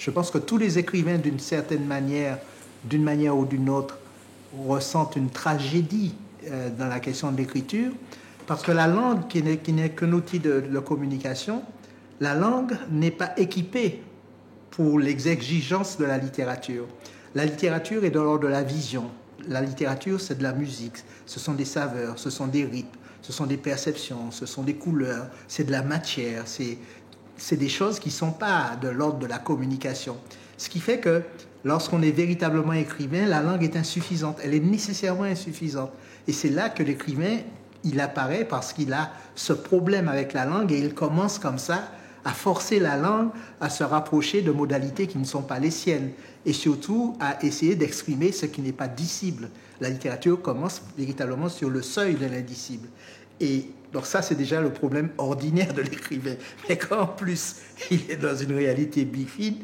Je pense que tous les écrivains, d'une manière ou d'une autre, ressentent une tragédie dans la question de l'écriture, parce que la langue, qui n'est qu'un outil de communication, la langue n'est pas équipée pour les exigences de la littérature. La littérature est de l'ordre de la vision. La littérature, c'est de la musique. Ce sont des saveurs, ce sont des rythmes, ce sont des perceptions, ce sont des couleurs, c'est de la matière, c'est des choses qui ne sont pas de l'ordre de la communication. Ce qui fait que lorsqu'on est véritablement écrivain, la langue est insuffisante. Elle est nécessairement insuffisante. Et c'est là que l'écrivain, il apparaît parce qu'il a ce problème avec la langue et il commence comme ça à forcer la langue à se rapprocher de modalités qui ne sont pas les siennes et surtout à essayer d'exprimer ce qui n'est pas dissible. La littérature commence véritablement sur le seuil de l'indicible. Et donc ça, c'est déjà le problème ordinaire de l'écrivain. Mais quand en plus, il est dans une réalité bifide,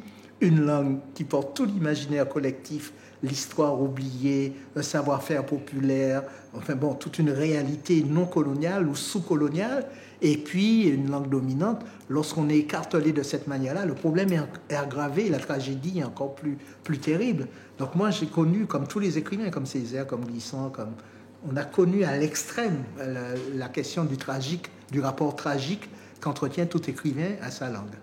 une langue qui porte tout l'imaginaire collectif, l'histoire oubliée, un savoir-faire populaire, enfin bon, toute une réalité non coloniale ou sous-coloniale, et puis une langue dominante, lorsqu'on est écartelé de cette manière-là, le problème est aggravé, la tragédie est encore plus terrible. Donc moi, j'ai connu, comme tous les écrivains, comme Césaire, comme Glissant, on a connu à l'extrême la question du tragique, du rapport tragique qu'entretient tout écrivain à sa langue.